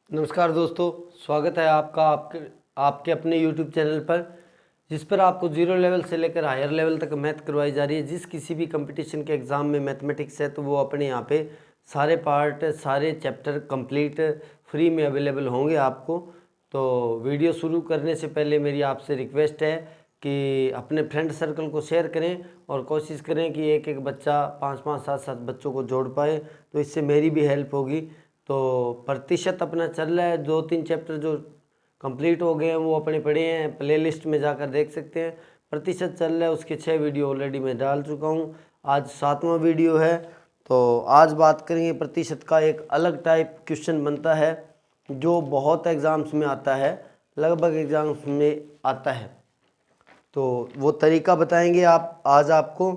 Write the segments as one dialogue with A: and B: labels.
A: नमस्कार दोस्तों, स्वागत है आपका आपके अपने YouTube चैनल पर, जिस पर आपको जीरो लेवल से लेकर हायर लेवल तक मैथ करवाई जा रही है। जिस किसी भी कंपटीशन के एग्ज़ाम में मैथमेटिक्स है तो वो अपने यहाँ पे सारे पार्ट सारे चैप्टर कंप्लीट फ्री में अवेलेबल होंगे आपको। तो वीडियो शुरू करने से पहले मेरी आपसे रिक्वेस्ट है कि अपने फ्रेंड सर्कल को शेयर करें और कोशिश करें कि एक एक बच्चा 5-5 7-7 बच्चों को जोड़ पाए, तो इससे मेरी भी हेल्प होगी। तो प्रतिशत अपना चल रहा है, 2-3 चैप्टर जो कंप्लीट हो गए हैं वो अपने पढ़े हैं, प्लेलिस्ट में जाकर देख सकते हैं। प्रतिशत चल रहा है, उसके 6 वीडियो ऑलरेडी मैं डाल चुका हूँ, आज 7वां वीडियो है। तो आज बात करेंगे प्रतिशत का। एक अलग टाइप क्वेश्चन बनता है जो बहुत एग्ज़ाम्स में आता है, लगभग एग्ज़ाम्स में आता है, तो वो तरीका बताएंगे आज आपको।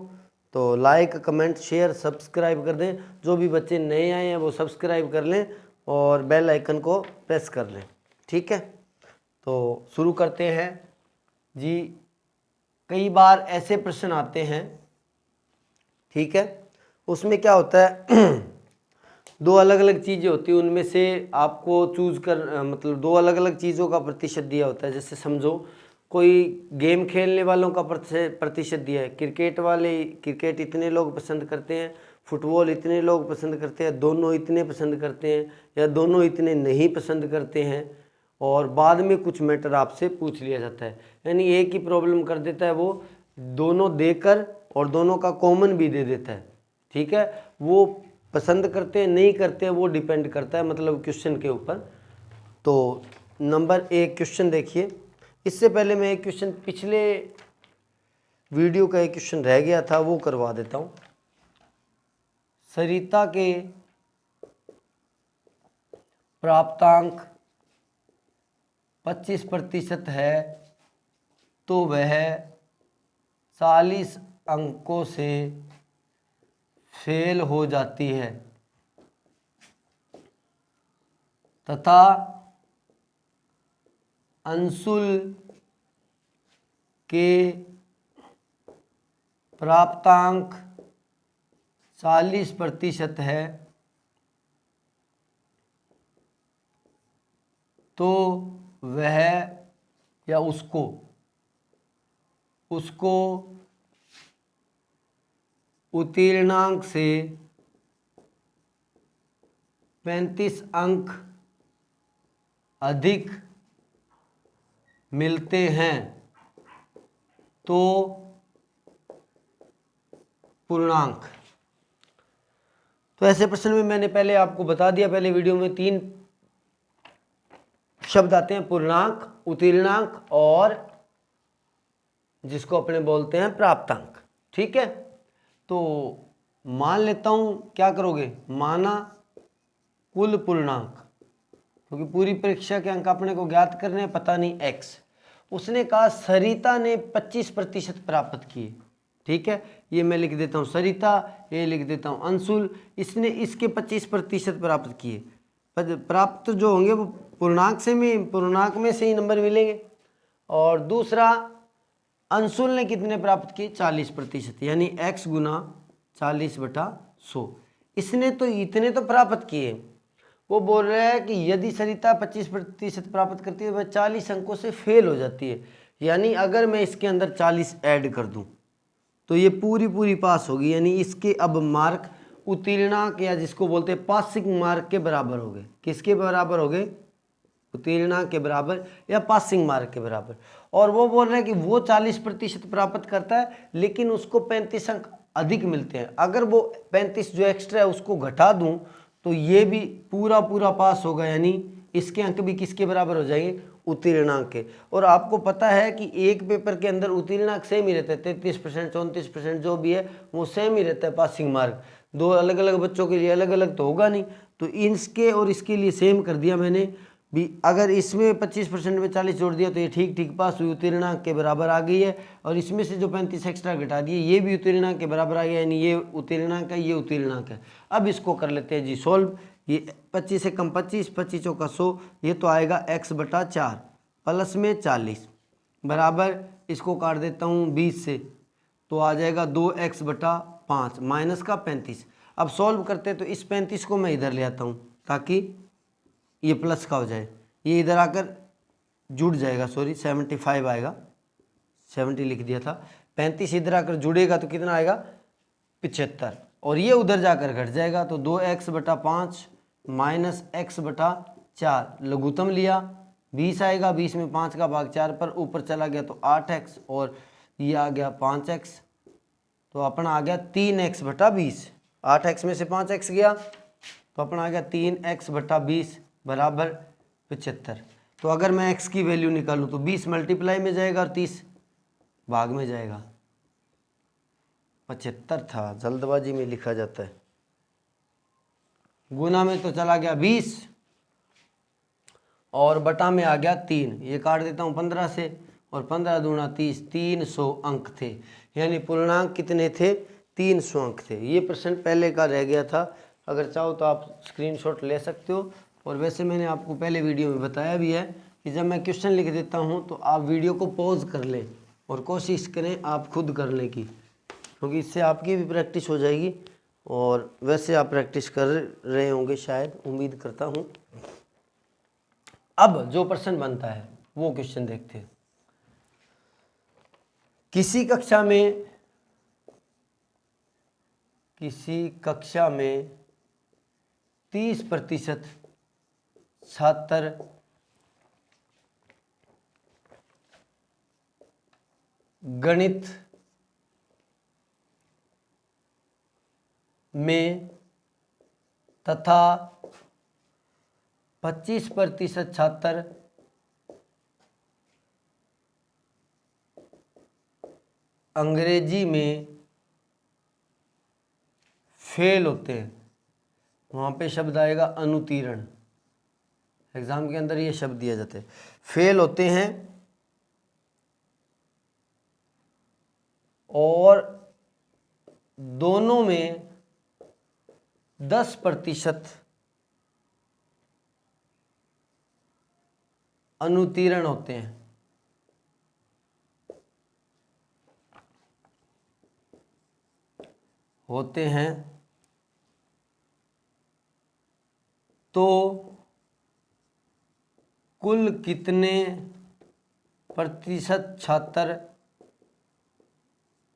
A: तो लाइक कमेंट शेयर सब्सक्राइब कर दें। जो भी बच्चे नए आए हैं वो सब्सक्राइब कर लें और बेल आइकन को प्रेस कर लें, ठीक है। तो शुरू करते हैं जी। कई बार ऐसे प्रश्न आते हैं, ठीक है, उसमें क्या होता है दो अलग अलग चीज़ें होती हैं, उनमें से आपको चूज़ कर मतलब दो अलग अलग चीज़ों का प्रतिशत दिया होता है। जैसे समझो कोई गेम खेलने वालों का प्रतिशत दिया है, क्रिकेट वाले क्रिकेट इतने लोग पसंद करते हैं, फुटबॉल इतने लोग पसंद करते हैं, दोनों इतने पसंद करते हैं या दोनों इतने नहीं पसंद करते हैं, और बाद में कुछ मैटर आपसे पूछ लिया जाता है। यानी एक ही प्रॉब्लम कर देता है वो, दोनों देकर और दोनों का कॉमन भी दे देता है, ठीक है। वो पसंद करते हैं नहीं करते हैं वो डिपेंड करता है मतलब क्वेश्चन के ऊपर। तो नंबर 1 क्वेश्चन देखिए। इससे पहले मैं एक क्वेश्चन पिछले वीडियो का एक क्वेश्चन रह गया था वो करवा देता हूँ। सरिता के प्राप्तांक 25% है तो वह 40 अंकों से फेल हो जाती है, तथा अंशुल के प्राप्तांक 40% है तो वह या उसको उत्तीर्णांक से 35 अंक अधिक मिलते हैं तो पूर्णांक। तो ऐसे प्रश्न में मैंने पहले आपको बता दिया, पहले वीडियो में 3 शब्द आते हैं, पूर्णांक, उत्तीर्णांक और जिसको अपने बोलते हैं प्राप्तांक, ठीक है। तो मान लेता हूं, क्या करोगे, माना कुल पूर्णांक, क्योंकि पूरी परीक्षा के अंक अपने को ज्ञात करने हैं, पता नहीं x। उसने कहा सरिता ने 25% प्राप्त किए, ठीक है। ये मैं लिख देता हूँ सरिता, ये लिख देता हूँ अंशुल, इसने इसके 25% प्राप्त किए। प्राप्त जो होंगे वो पूर्णांक में से ही नंबर मिलेंगे। और दूसरा, अंशुल ने कितने प्राप्त किए, 40%, यानी x गुना 40/100। इसने तो इतने तो प्राप्त किए। वो बोल रहा है कि यदि सरिता 25% प्राप्त करती है वह 40 अंकों से फेल हो जाती है, यानी अगर मैं इसके अंदर 40 ऐड कर दूं तो ये पूरी पास होगी। यानी इसके अब मार्क उत्तीर्णांक या जिसको बोलते हैं पासिंग मार्क के बराबर हो गए। किसके बराबर हो गए, उत्तीर्णांक के बराबर या पासिंग मार्क के बराबर। और वो बोल रहे हैं कि वो 40% प्राप्त करता है लेकिन उसको 35 अंक अधिक मिलते हैं। अगर वो 35 जो एक्स्ट्रा है उसको घटा दूं तो ये भी पूरा पास होगा, यानी इसके अंक भी किसके बराबर हो जाएंगे, उत्तीर्णांक के। और आपको पता है कि एक पेपर के अंदर उत्तीर्णांक सेम ही रहता है, 33% 34% जो भी है वो सेम ही रहता है। पासिंग मार्क दो अलग अलग बच्चों के लिए अलग अलग तो होगा नहीं, तो इसके और इसके लिए सेम कर दिया मैंने भी। अगर इसमें 25% में 40 जोड़ दिया तो ये ठीक पास हुई, उत्तीर्णांक के बराबर आ गई है। और इसमें से जो 35 एक्स्ट्रा घटा दिए ये भी उत्तीर्णांक के बराबर आ गया, यानी ये उत्तीर्णांक है ये उत्तीर्णांक है। अब इसको कर लेते हैं जी सॉल्व। ये 25 से कम 25, 25 चौका 100, ये तो आएगा x/4 प्लस में 40 बराबर, इसको काट देता हूँ 20 से तो आ जाएगा 2x/5 माइनस का 35। अब सॉल्व करते हैं तो इस 35 को मैं इधर ले आता हूँ ताकि ये प्लस का हो जाए, ये इधर आकर जुड़ जाएगा, सॉरी 75 आएगा, 70 लिख दिया था, 35 इधर आकर जुड़ेगा तो कितना आएगा 75, और ये उधर जाकर घट जाएगा तो 2x/5 माइनस x/4 लघुत्तम लिया 20 आएगा, 20 में 5 का भाग 4 पर ऊपर चला गया तो 8x और ये आ गया 5x, तो अपना आ गया 3x/20, 8x में से 5x गया तो अपना आ गया 3x/20 बराबर 75। तो अगर मैं x की वैल्यू निकालूं तो 20 मल्टीप्लाई में जाएगा और 30 भाग में जाएगा। 75 था, जल्दबाजी में लिखा जाता है। गुना में तो चला गया 20 और बटा में आ गया 3, ये काट देता हूँ 15 से, और 15 दूना 30, 300 अंक थे, यानी पूर्णांक कितने थे 300 अंक थे। ये प्रश्न पहले का रह गया था, अगर चाहो तो आप स्क्रीनशॉट ले सकते हो। और वैसे मैंने आपको पहले वीडियो में बताया भी है कि जब मैं क्वेश्चन लिख देता हूँ तो आप वीडियो को पॉज कर लें और कोशिश करें आप खुद करने की, क्योंकि इससे आपकी भी प्रैक्टिस हो जाएगी। और वैसे आप प्रैक्टिस कर रहे होंगे शायद, उम्मीद करता हूँ। अब जो प्रश्न बनता है वो क्वेश्चन देखते हैं। किसी कक्षा में 30% छात्र गणित में तथा 25% छात्र अंग्रेजी में फेल होते हैं। वहाँ पे शब्द आएगा अनुत्तीर्ण, एग्जाम के अंदर ये शब्द दिया जाता है, फेल होते हैं और दोनों में 10% अनुत्तीर्ण होते हैं। तो कुल कितने प्रतिशत छात्र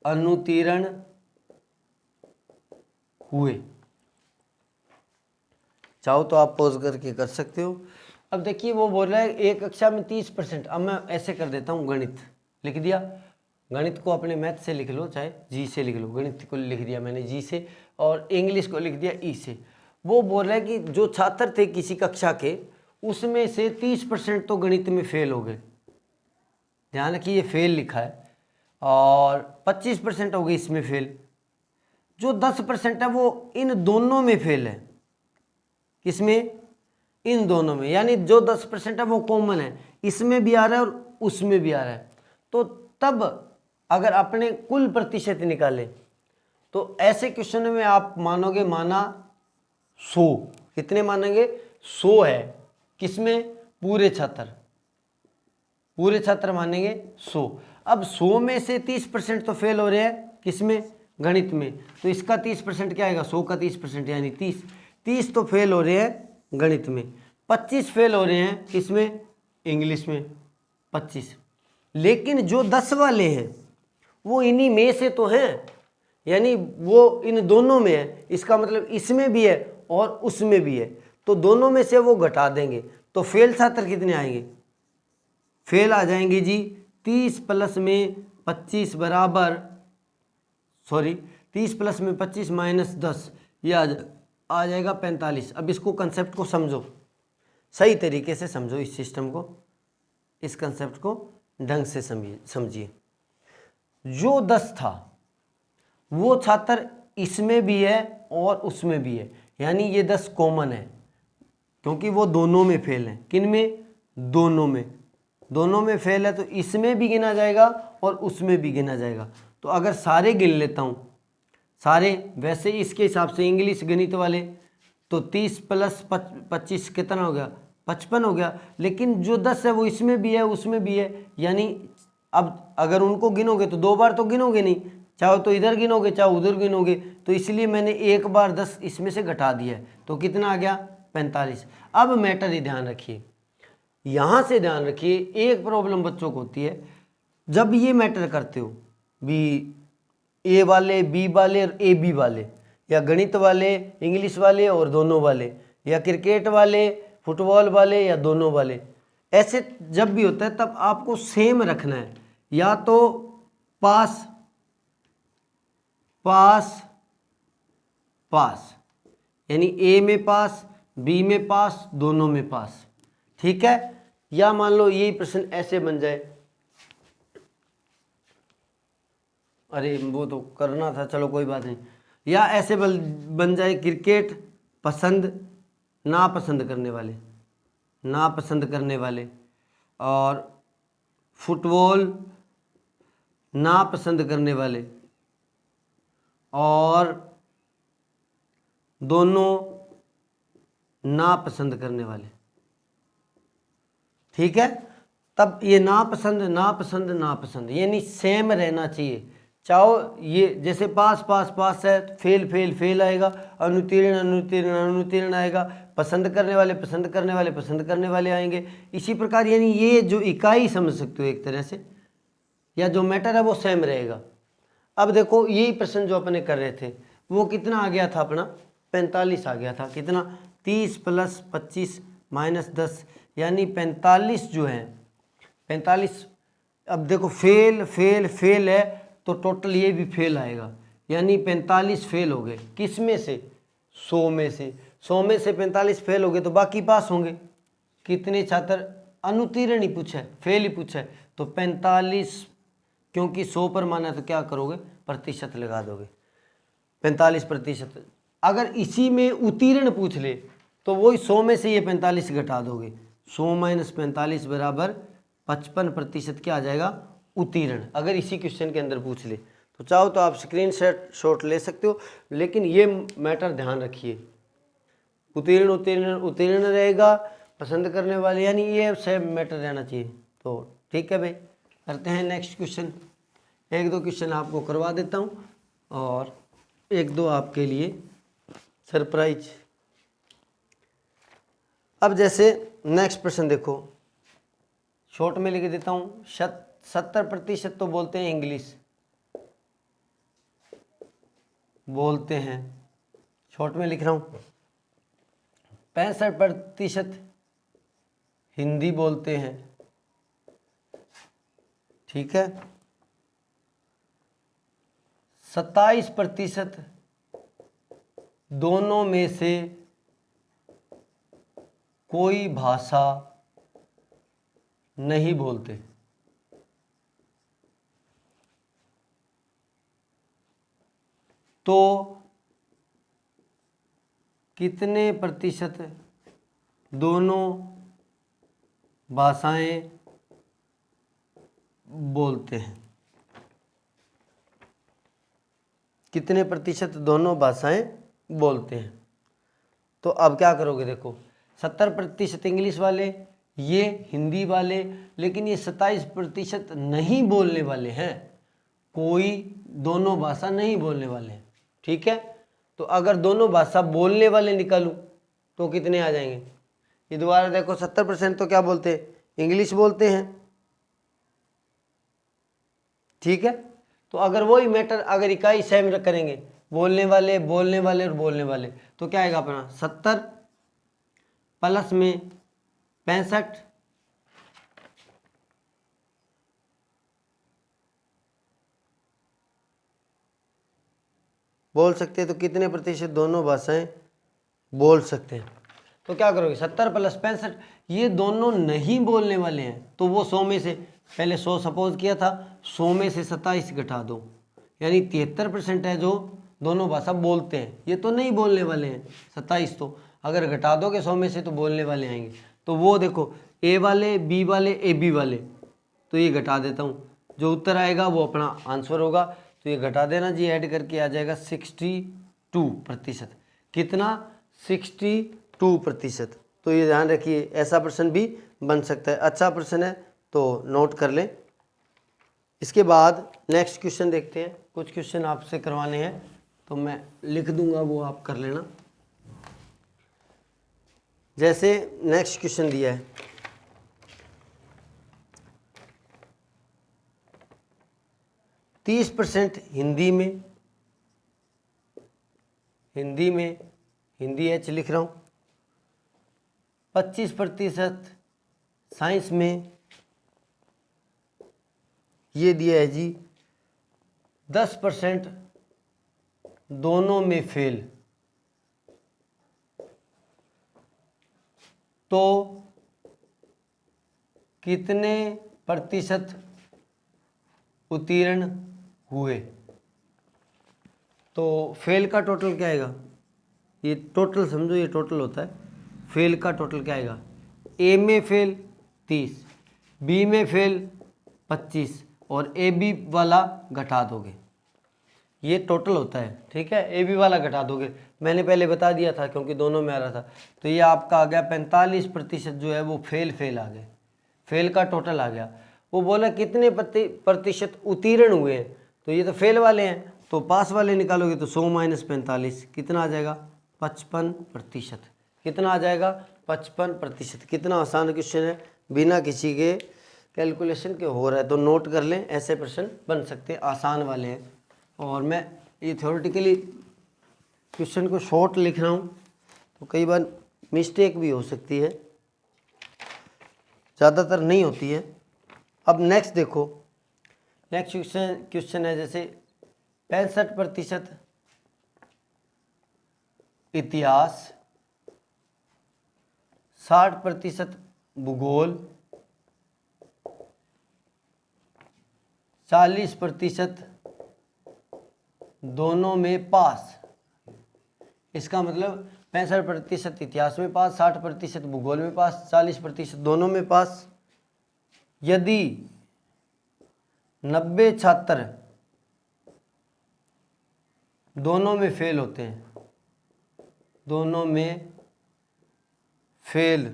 A: अनुत्तीर्ण हुए? चाहो तो आप पॉज करके कर सकते हो। अब देखिए वो बोल रहा है एक कक्षा में 30%। अब मैं ऐसे कर देता हूँ, गणित लिख दिया, गणित को अपने मैथ से लिख लो, चाहे जी से लिख लो, गणित को लिख दिया मैंने जी से, और इंग्लिश को लिख दिया ई से। वो बोल रहा है कि जो छात्र थे किसी कक्षा के, उसमें से 30% तो गणित में फेल हो गए, ध्यान रखिए ये फेल लिखा है, और 25% हो गए इसमें फेल। जो 10% है वो इन दोनों में फेल है। किसमें? इन दोनों में, यानी जो 10% है वो कॉमन है, इसमें भी आ रहा है और उसमें भी आ रहा है। तो तब अगर अपने कुल प्रतिशत निकालें तो ऐसे क्वेश्चन में आप मानोगे माना 100, कितने मानेंगे? 100 है। किसमें? पूरे छात्र मानेंगे 100। अब 100 में से 30% तो फेल हो रहे हैं, किसमें? गणित में। तो इसका 30% क्या आएगा? 100 का 30% यानी 30 तो फेल हो रहे हैं गणित में, 25 फेल हो रहे हैं किसमें? इंग्लिश में 25। लेकिन जो 10 वाले हैं वो इन्हीं में से तो हैं, यानी वो इन दोनों में है, इसका मतलब इसमें भी है और उसमें भी है, तो दोनों में से वो घटा देंगे। तो फेल छात्र कितने आएंगे? फेल आ जाएंगे जी 30 प्लस में 25 बराबर, सॉरी 30 प्लस में 25 माइनस 10, ये आ जाएगा 45। अब इसको कंसेप्ट को समझो, सही तरीके से समझो इस सिस्टम को, इस कंसेप्ट को ढंग से समझिए। जो 10 था वो छात्र इसमें भी है और उसमें भी है, यानी ये 10 कॉमन है, क्योंकि वो दोनों में फेल है। किन में? दोनों में फेल है, तो इसमें भी गिना जाएगा और उसमें भी गिना जाएगा। तो अगर सारे गिन लेता हूँ, सारे, वैसे इसके हिसाब से इंग्लिश गणित वाले तो 30 प्लस 25 कितना हो गया? 55 हो गया। लेकिन जो 10 है वो इसमें भी है उसमें भी है, यानी अब अगर उनको गिनोगे तो 2 बार तो गिनोगे नहीं, चाहे तो इधर गिनोगे चाहे उधर गिनोगे, तो इसलिए मैंने एक बार 10 इसमें से घटा दिया है, तो कितना आ गया? 45। अब मैटर ही ध्यान रखिए, यहाँ से ध्यान रखिए, एक प्रॉब्लम बच्चों को होती है जब ये मैटर करते हो, बी ए वाले, बी वाले और ए बी वाले, या गणित वाले, इंग्लिश वाले और दोनों वाले, या क्रिकेट वाले, फुटबॉल वाले या दोनों वाले, ऐसे जब भी होता है तब आपको सेम रखना है, या तो पास पास पास, यानी ए में पास, बी में पास, दोनों में पास, ठीक है। या मान लो यही प्रश्न ऐसे बन जाए, अरे वो तो करना था, चलो कोई बात नहीं, या ऐसे बन जाए क्रिकेट पसंद नापसंद करने वाले, नापसंद करने वाले, और फुटबॉल नापसंद करने वाले, और दोनों नापसंद करने वाले, ठीक है। तब ये नापसंद नापसंद नापसंद यानी सेम रहना चाहिए, चाहे ये जैसे पास पास पास है फेल फेल फेल आएगा, अनुतीर्ण अनुतीर्ण अनुतीर्ण आएगा, पसंद करने वाले पसंद करने वाले पसंद करने वाले आएंगे। इसी प्रकार यानी ये जो इकाई समझ सकते हो एक तरह से, या जो मैटर है वो सेम रहेगा। अब देखो यही प्रश्न जो अपने कर रहे थे वो कितना आ गया था अपना, 45 आ गया था। कितना, 30 + 25 - 10 यानी 45 जो है 45। अब देखो फेल फेल फेल है तो टोटल ये भी फेल आएगा, यानी 45 फेल हो गए। किस में से, 100 में से। 100 में से 45 फेल हो गए तो बाकी पास होंगे। कितने छात्र, अनुत्तीर्ण ही पूछा है, फेल ही पूछा है, तो 45 क्योंकि 100 पर माना तो क्या करोगे, प्रतिशत लगा दोगे, 45%। अगर इसी में उत्तीर्ण पूछ ले तो वही 100 में से ये 45 घटा दोगे, 100 - 45 = 55% क्या आ जाएगा, उत्तीर्ण। अगर इसी क्वेश्चन के अंदर पूछ ले तो चाहो तो आप स्क्रीनशॉट ले सकते हो, लेकिन ये मैटर ध्यान रखिए, उत्तीर्ण उत्तीर्ण उत्तीर्ण रहेगा, पसंद करने वाले, यानी ये सेम मैटर रहना चाहिए। तो ठीक है भाई, करते हैं नेक्स्ट क्वेश्चन। 1-2 क्वेश्चन आपको करवा देता हूँ और 1-2 आपके लिए सरप्राइज। अब जैसे नेक्स्ट प्रश्न देखो, शॉर्ट में लिख देता हूँ, 70% तो बोलते हैं इंग्लिश बोलते हैं, शॉर्ट में लिख रहा हूँ। 65% हिंदी बोलते हैं, ठीक है। 27% दोनों में से कोई भाषा नहीं बोलते। तो कितने प्रतिशत दोनों भाषाएं बोलते हैं, कितने प्रतिशत दोनों भाषाएं बोलते हैं। तो अब क्या करोगे, देखो 70% इंग्लिश वाले, ये हिंदी वाले, लेकिन ये 27% नहीं बोलने वाले हैं, कोई दोनों भाषा नहीं बोलने वाले हैं, ठीक है। तो अगर दोनों भाषा बोलने वाले निकालूं तो कितने आ जाएंगे, ये दोबारा देखो, 70% तो क्या बोलते हैं, इंग्लिश बोलते हैं, ठीक है। तो अगर वही मैटर अगर इकाई सेम करेंगे, बोलने वाले बोलने वाले और बोलने वाले, तो क्या आएगा अपना 70 प्लस में 65, बोल सकते हैं। तो कितने प्रतिशत दोनों भाषाएं बोल सकते हैं। तो क्या करोगे, 70 + 65, ये दोनों नहीं बोलने वाले हैं, तो वो 100 में से, पहले 100 सपोज किया था, 100 में से 27 घटा दो, यानी 73% है जो दोनों भाषा बोलते हैं। ये तो नहीं बोलने वाले हैं 27, तो अगर घटा दोगे 100 में से तो बोलने वाले आएंगे। तो वो देखो, ए वाले, बी वाले, ए बी वाले, तो ये घटा देता हूँ, जो उत्तर आएगा वो अपना आंसर होगा। तो ये घटा देना जी, ऐड करके आ जाएगा 62%। कितना, 62%। तो ये ध्यान रखिए, ऐसा प्रश्न भी बन सकता है, अच्छा प्रश्न है तो नोट कर लें। इसके बाद नेक्स्ट क्वेश्चन देखते हैं। कुछ क्वेश्चन आपसे करवाने हैं तो मैं लिख दूंगा, वो आप कर लेना। जैसे नेक्स्ट क्वेश्चन दिया है, तीस % हिंदी में, हिंदी एच लिख रहा हूँ, 25% साइंस में, ये दिया है जी 10% दोनों में फेल। तो कितने प्रतिशत उत्तीर्ण हुए? तो फेल का टोटल क्या आएगा, ये टोटल समझो, ये टोटल होता है। फेल का टोटल क्या आएगा, ए में फेल 30, बी में फेल 25 और ए बी वाला घटा दोगे, ये टोटल होता है। ठीक है, ए बी वाला घटा दोगे, मैंने पहले बता दिया था क्योंकि दोनों में आ रहा था। तो ये आपका आ गया 45% जो है वो फेल आ गए, फेल का टोटल आ गया। वो बोला कितने प्रतिशत उत्तीर्ण हुए हैं, तो ये तो फेल वाले हैं, तो पास वाले निकालोगे तो 100 - 45 कितना आ जाएगा, 55%। कितना आ जाएगा, 55%। कितना आसान क्वेश्चन है, बिना किसी के कैलकुलेशन के हो रहा है, तो नोट कर लें, ऐसे प्रश्न बन सकते हैं, आसान वाले हैं। और मैं ये थ्योरेटिकली क्वेश्चन को शॉर्ट लिख रहा हूँ, तो कई बार मिस्टेक भी हो सकती है, ज़्यादातर नहीं होती है। अब नेक्स्ट देखो, नेक्स्ट क्वेश्चन है जैसे 65% इतिहास, 60% भूगोल, 40% दोनों में पास। इसका मतलब 65% इतिहास में पास, 60% भूगोल में पास, 40% दोनों में पास। यदि 90 छात्र दोनों में फेल होते हैं, दोनों में फेल,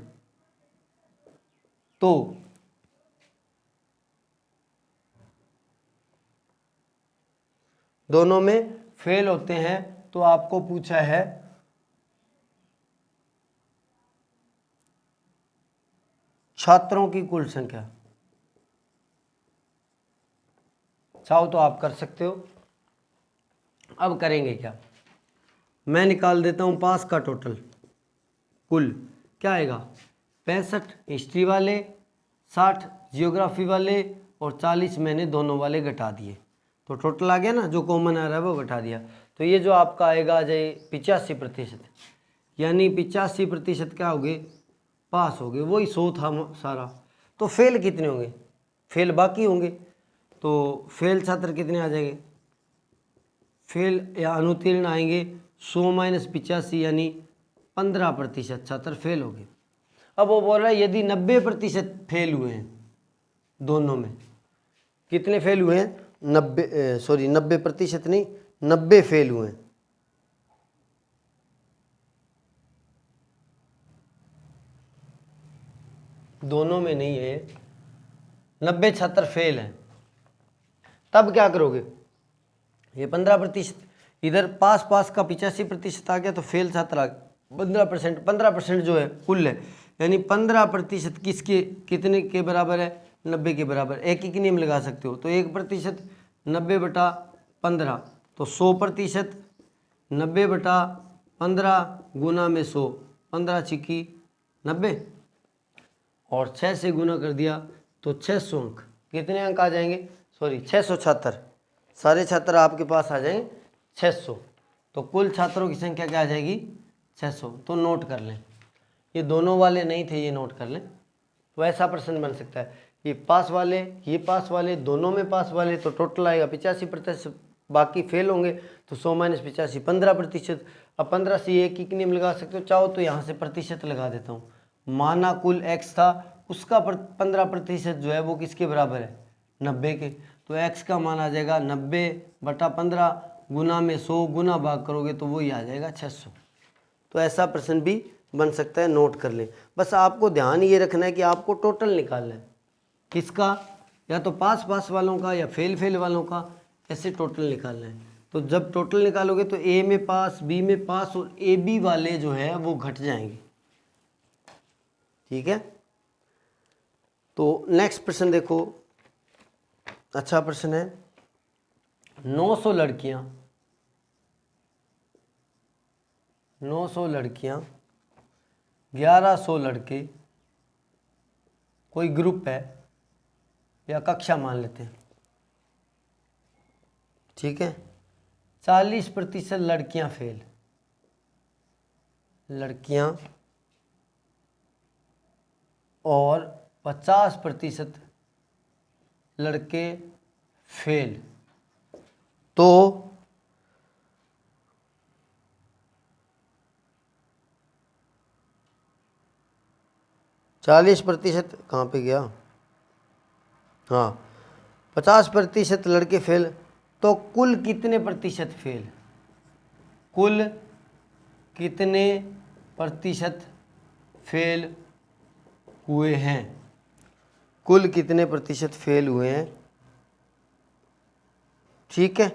A: तो दोनों में फेल होते हैं तो आपको पूछा है छात्रों की कुल संख्या। चाहो तो आप कर सकते हो। अब करेंगे क्या, मैं निकाल देता हूं पास का टोटल, कुल क्या आएगा, 65 हिस्ट्री वाले, 60 जियोग्राफी वाले और 40 मैंने दोनों वाले घटा दिए, तो टोटल आ गया ना, जो कॉमन आ रहा है वो घटा दिया। तो ये जो आपका आएगा आ जाए 85%, यानी 85% क्या हो गए, पास हो गए। वही 100 था सारा। तो फेल कितने होंगे, फेल बाकी होंगे, तो फेल छात्र कितने आ जाएंगे, फेल या अनुत्तीर्ण आएंगे 100 - 85 यानी 15% छात्र फेल हो गए। अब वो बोल रहा है यदि 90% फेल हुए हैं, दोनों में कितने फेल हुए हैं, 90% नहीं, 90 फेल हुए हैं। दोनों में नहीं है, 90 छात्र फेल हैं, तब क्या करोगे, ये 15%, इधर पास का 85% आ गया, तो फेल छात्र आ गया 15% जो है कुल है, यानी 15% किसके कितने के बराबर है, 90 के बराबर। एक ही नियम लगा सकते हो, तो 1% 90/15, तो 100%, 90/15 गुना में 100, 15 छिक्की 90, और 6 से गुना कर दिया तो 600 अंक। कितने अंक आ जाएंगे, सॉरी 600 छात्र, सारे छात्र आपके पास आ जाएंगे 600, तो कुल छात्रों की संख्या क्या आ जाएगी, 600। तो नोट कर लें, ये दोनों वाले नहीं थे, ये नोट कर लें। तो ऐसा प्रश्न बन सकता है, ये पास वाले, ये पास वाले, दोनों में पास वाले, तो टोटल आएगा 85%, बाकी फेल होंगे, तो 100 - 85 15%। अब 15 से एक ही नियम लगा सकते हो, चाहो तो यहाँ से प्रतिशत लगा देता हूँ। माना कुल x था, उसका 15% जो है वो किसके बराबर है, 90 के, तो x का मान आ जाएगा 90/15 गुना में 100, गुना भाग करोगे तो वही आ जाएगा 600। तो ऐसा प्रश्न भी बन सकता है, नोट कर लें। बस आपको ध्यान ये रखना है कि आपको टोटल निकालना है, किसका, या तो पास वालों का या फेल वालों का, ऐसे टोटल निकालना है। तो जब टोटल निकालोगे तो ए में पास, बी में पास और ए बी वाले जो है वो घट जाएंगे। ठीक है। तो नेक्स्ट प्रश्न देखो, अच्छा प्रश्न है। 900 लड़कियां 1100 लड़के कोई ग्रुप है या कक्षा मान लेते हैं, ठीक है। 40% लड़कियां फेल, लड़कियां, और 50% लड़के फेल। तो 40% कहाँ पे गया, हाँ 50% लड़के फेल, तो कुल कितने प्रतिशत फेल, कुल कितने प्रतिशत फेल हुए हैं, कुल कितने प्रतिशत फेल हुए हैं, ठीक है।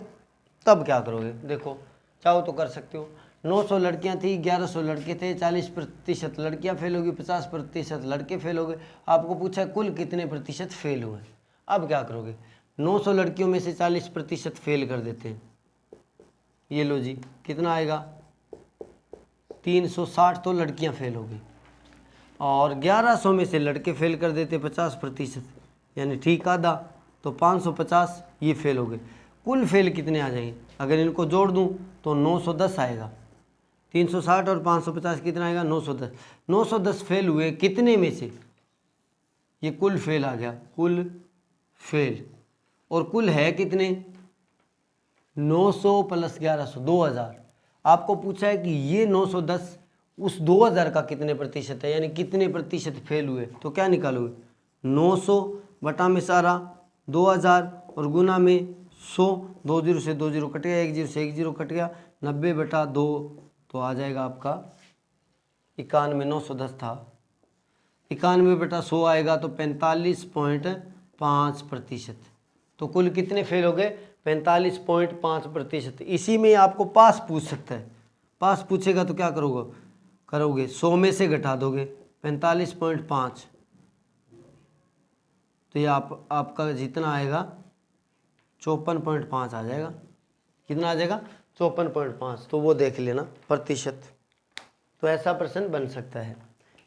A: तब क्या करोगे, देखो चाहो तो कर सकते हो। 900 लड़कियां थी, 1100 लड़के थे, 40% लड़कियां फेल होगी, 50% लड़के फेल हो गए। आपको पूछा है कुल कितने प्रतिशत फेल हुए। अब क्या करोगे, 900 लड़कियों में से 40% फेल कर देते हैं, ये लो जी, कितना आएगा 360, तो लड़कियां फेल हो गई। और 1100 में से लड़के फेल कर देते 50%, यानी ठीक आधा, तो 550 ये फेल हो गए। कुल फेल कितने आ जाएंगे, अगर इनको जोड़ दूं तो 910 आएगा। 360 और 550 कितना आएगा 910। 910 फेल हुए कितने में से, ये कुल फेल आ गया, कुल फेल। और कुल है कितने, 900 प्लस 1100, 2000। आपको पूछा है कि ये 910 उस 2000 का कितने प्रतिशत है, यानी कितने प्रतिशत फेल हुए। तो क्या निकालोगे, 900 बटा में सारा 2000 और गुना में 100, 2 0 से 2 0 कट गया, 1 0 से 1 0 कट गया, 90 बटा 2, तो आ जाएगा आपका 91। 910 था, 91 बटा 100 आएगा तो 45.5%। तो कुल कितने फेल हो गए, 45.5%। इसी में आपको पास पूछ सकता है, पास पूछेगा तो क्या करोगे 100 में से घटा दोगे 45.5, तो ये आपका जितना आएगा 54.5 आ जाएगा। कितना आ जाएगा 54.5, तो वो देख लेना प्रतिशत। तो ऐसा प्रश्न बन सकता है।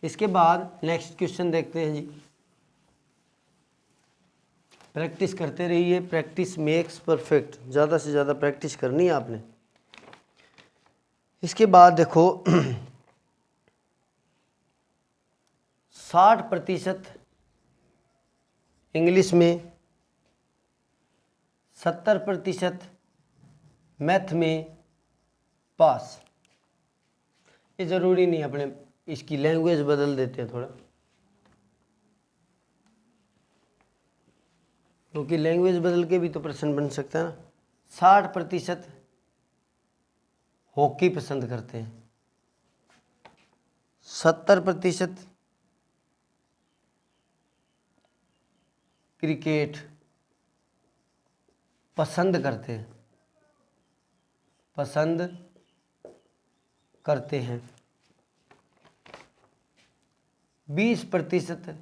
A: इसके बाद नेक्स्ट क्वेश्चन देखते हैं जी। प्रैक्टिस करते रहिए, प्रैक्टिस मेक्स परफेक्ट, ज़्यादा से ज़्यादा प्रैक्टिस करनी है आपने। इसके बाद देखो 60% इंग्लिश में, 70% मैथ में पास। ये ज़रूरी नहीं, अपने इसकी लैंग्वेज बदल देते हैं थोड़ा, क्योंकि लैंग्वेज बदल के भी तो प्रश्न बन सकता है ना। 60% हॉकी पसंद करते हैं, 70% क्रिकेट पसंद करते हैं, 20%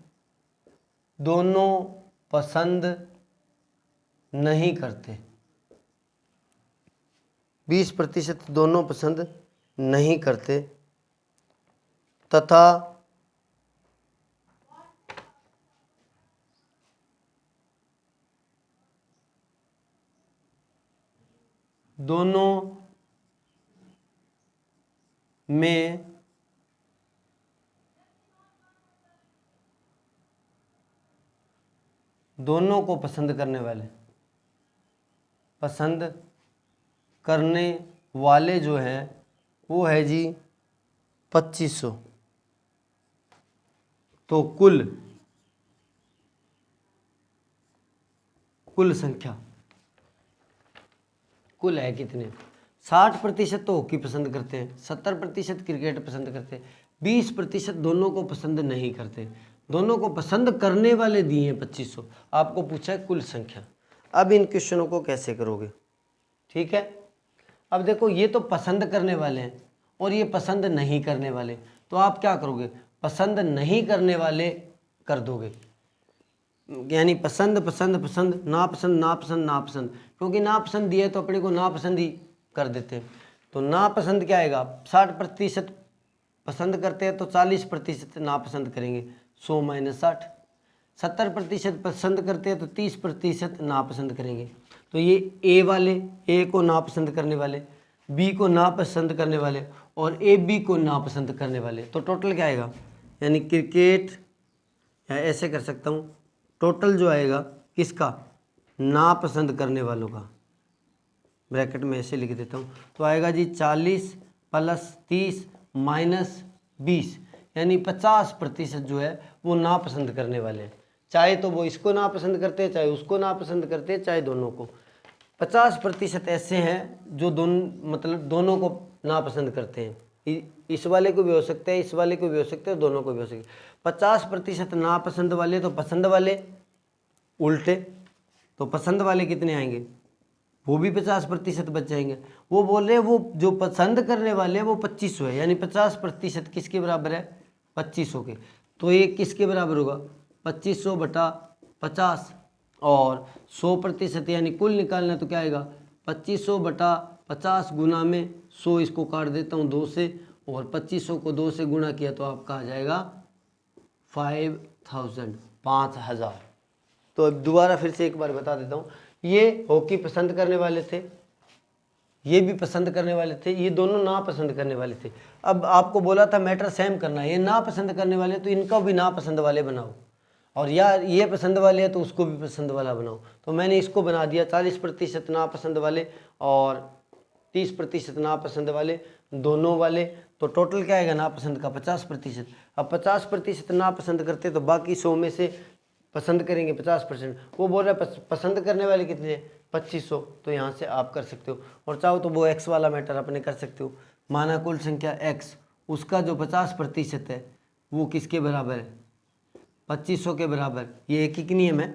A: दोनों पसंद नहीं करते, 20% दोनों पसंद नहीं करते, तथा दोनों में दोनों को पसंद करने वाले जो हैं वो है जी 2500। तो कुल संख्या कुल है कितने, 60% तो हॉकी पसंद करते हैं, 70% क्रिकेट पसंद करते हैं, 20% दोनों को पसंद नहीं करते, दोनों को पसंद करने वाले दिए हैं 2500। आपको पूछा है कुल संख्या। अब इन क्वेश्चनों को कैसे करोगे, ठीक है। अब देखो ये तो पसंद करने वाले हैं और ये पसंद नहीं करने वाले, तो आप क्या करोगे, पसंद नहीं करने वाले कर दोगे, यानी पसंद पसंद पसंद, नापसंद नापसंद नापसंद, क्योंकि नापसंद दिया तो अपने को नापसंद ही कर देते हैं। तो नापसंद क्या आएगा, 60% पसंद करते हैं तो 40% नापसंद करेंगे, 100 - 60। 70% पसंद करते हैं तो 30% नापसंद करेंगे। तो ये ए वाले, ए को नापसंद करने वाले, बी को नापसंद करने वाले और ए बी को नापसंद करने वाले, तो टोटल क्या आएगा, यानी क्रिकेट, या ऐसे कर सकता हूँ, टोटल जो आएगा किसका, नापसंद करने वालों का, ब्रैकेट में ऐसे लिख देता हूँ, तो आएगा जी 40 + 30 - 20, यानी 50% जो है वो नापसंद करने वाले हैं। चाहे तो वो इसको नापसंद करते हैं, चाहे उसको नापसंद करते हैं, चाहे दोनों को। 50% ऐसे हैं जो दोनों, मतलब दोनों को नापसंद करते हैं। इस वाले को भी हो सकता है, इस वाले को भी हो सकता है, दोनों को भी हो सकता है। 50% नापसंद वाले, तो पसंद वाले उल्टे, तो पसंद वाले कितने आएंगे, वो भी 50% बच जाएंगे। वो बोल रहे हैं वो जो पसंद करने वाले हैं वो 2500 है, यानी 50% किसके बराबर है, 2500 के। तो ये किसके बराबर होगा, 2500 बटा 50, और 100% यानी कुल निकालना तो क्या आएगा, 2500 बटा 50 गुना में 100, इसको काट देता हूँ 2 से, और 2500 को 2 से गुणा किया तो आपका आ जाएगा 5000, 5000। तो अब दोबारा फिर से एक बार बता देता हूँ, ये हॉकी पसंद करने वाले थे, ये भी पसंद करने वाले थे, ये दोनों ना पसंद करने वाले थे। अब आपको बोला था मैटर सेम करना है, ये ना पसंद करने वाले तो इनका भी ना पसंद वाले बनाओ, और यार ये पसंद वाले है तो उसको भी पसंद वाला बनाओ। तो मैंने इसको बना दिया 40% ना पसंद वाले और 30% ना पसंद वाले, दोनों वाले। तो टोटल क्या आएगा नापसंद का, 50%। अब 50% नापसंद करते तो बाकी 100 में से पसंद करेंगे 50%। वो बोल रहा है पसंद करने वाले कितने, 2500। तो यहाँ से आप कर सकते हो, और चाहो तो वो एक्स वाला मैटर अपने कर सकते हो। माना कुल संख्या एक्स, उसका जो 50% है वो किसके बराबर है, 2500 के बराबर। ये एक ही नियम है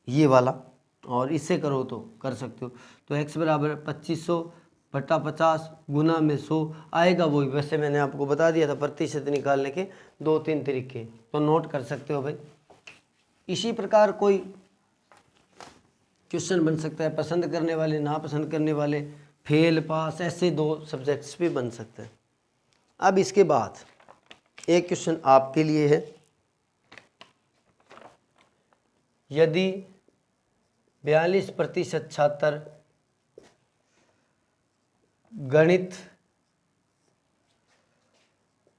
A: ये वाला, और इससे करो तो कर सकते हो। तो x बराबर 2500 बटा 50 गुना में 100 आएगा वही। वैसे मैंने आपको बता दिया था प्रतिशत निकालने के 2-3 तरीके, तो नोट कर सकते हो भाई। इसी प्रकार कोई क्वेश्चन बन सकता है, पसंद करने वाले ना पसंद करने वाले, फेल पास, ऐसे 2 सब्जेक्ट्स भी बन सकते हैं। अब इसके बाद एक क्वेश्चन आपके लिए है, यदि 42% छात्र गणित,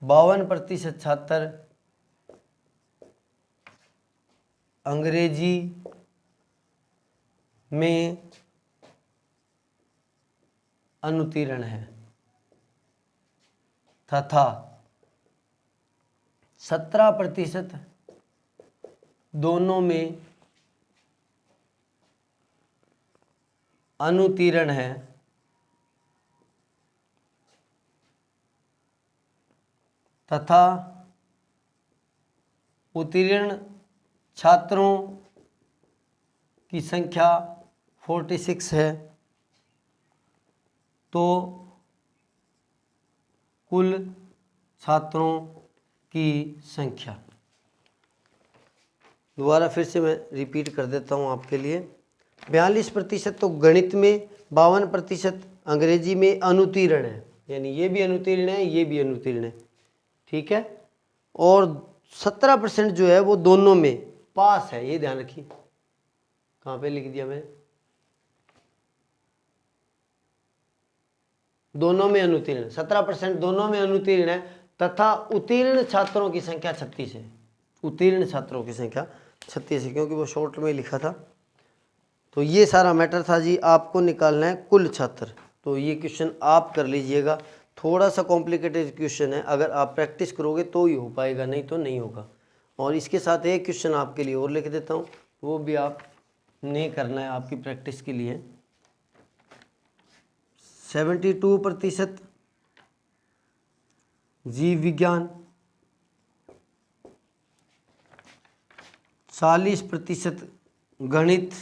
A: 52% छात्र अंग्रेजी में अनुत्तीर्ण है तथा 17% दोनों में अनुत्तीर्ण है, तथा उत्तीर्ण छात्रों की संख्या 46 है, तो कुल छात्रों की संख्या। दोबारा फिर से मैं रिपीट कर देता हूँ आपके लिए। 42% तो गणित में, 52% अंग्रेजी में अनुत्तीर्ण है, यानी ये भी अनुत्तीर्ण है, ये भी अनुत्तीर्ण है, ठीक है। और 17% जो है वो दोनों में पास है, ये ध्यान रखिए। कहाँ पे लिख दिया मैंने, दोनों में अनुत्तीर्ण, 17% दोनों में अनुत्तीर्ण है, तथा उत्तीर्ण छात्रों की संख्या 36 है। उत्तीर्ण छात्रों की संख्या 36 है, क्योंकि वो शॉर्ट में लिखा था। तो ये सारा मैटर था जी, आपको निकालना है कुल छात्र। तो ये क्वेश्चन आप कर लीजिएगा, थोड़ा सा कॉम्प्लिकेटेड क्वेश्चन है, अगर आप प्रैक्टिस करोगे तो ही हो पाएगा, नहीं तो नहीं होगा। और इसके साथ एक क्वेश्चन आपके लिए और लिख देता हूँ, वो भी आप नहीं करना है, आपकी प्रैक्टिस के लिए। 72% जीव विज्ञान, 40% गणित,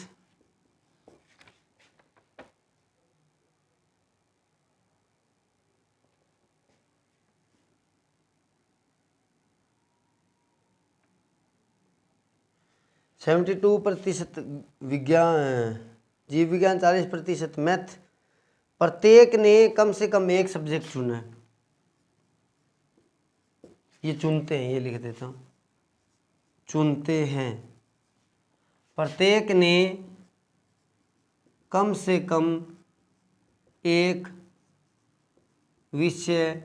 A: 72% विज्ञान, जीव विज्ञान 40%, मैथ। प्रत्येक ने कम से कम एक सब्जेक्ट चुना है। ये चुनते हैं, ये लिख देता हूँ, चुनते हैं। प्रत्येक ने कम से कम एक विषय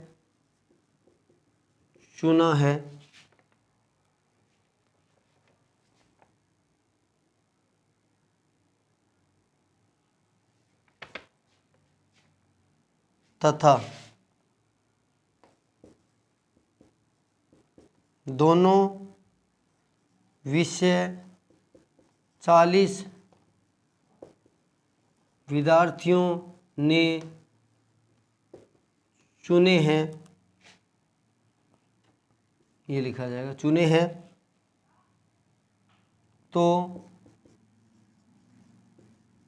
A: चुना है। तथा दोनों विषय 40 विद्यार्थियों ने चुने हैं। ये लिखा जाएगा, चुने हैं तो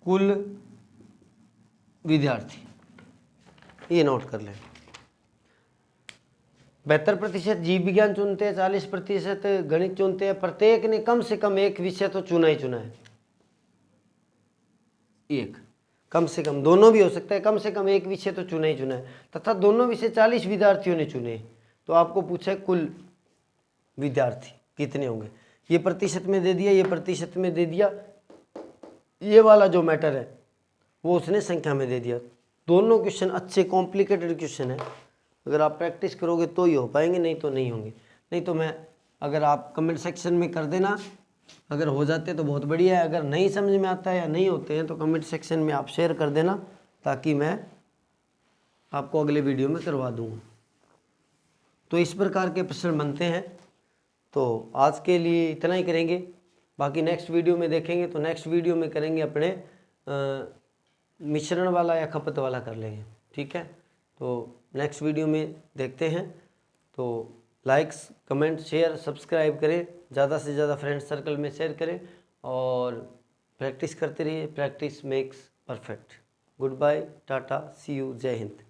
A: कुल विद्यार्थी, ये नोट कर लें। 72% जीव विज्ञान चुनते हैं, 40% गणित चुनते हैं। प्रत्येक ने कम से कम एक विषय तो चुना ही चुना है। एक, कम से कम, दोनों भी हो सकता है, कम से कम एक विषय तो चुना ही चुना है। तथा दोनों विषय 40 विद्यार्थियों ने चुने। तो आपको पूछा है कुल विद्यार्थी कितने होंगे। ये प्रतिशत में दे दिया, ये प्रतिशत में दे दिया, ये वाला जो मैटर है वो उसने संख्या में दे दिया। दोनों क्वेश्चन अच्छे कॉम्प्लिकेटेड क्वेश्चन है। अगर आप प्रैक्टिस करोगे तो ही हो पाएंगे, नहीं तो नहीं होंगे। नहीं तो मैं, अगर आप कमेंट सेक्शन में कर देना, अगर हो जाते तो बहुत बढ़िया है। अगर नहीं समझ में आता है या नहीं होते हैं तो कमेंट सेक्शन में आप शेयर कर देना, ताकि मैं आपको अगले वीडियो में करवा दूँगा। तो इस प्रकार के प्रश्न बनते हैं। तो आज के लिए इतना ही करेंगे, बाकी नेक्स्ट वीडियो में देखेंगे। तो नेक्स्ट वीडियो में करेंगे अपने मिश्रण वाला या खपत वाला कर लेंगे, ठीक है। तो नेक्स्ट वीडियो में देखते हैं। तो लाइक्स, कमेंट, शेयर, सब्सक्राइब करें, ज़्यादा से ज़्यादा फ्रेंड सर्कल में शेयर करें और प्रैक्टिस करते रहिए। Practice makes perfect. Goodbye, टाटा, सी यू, जय हिंद।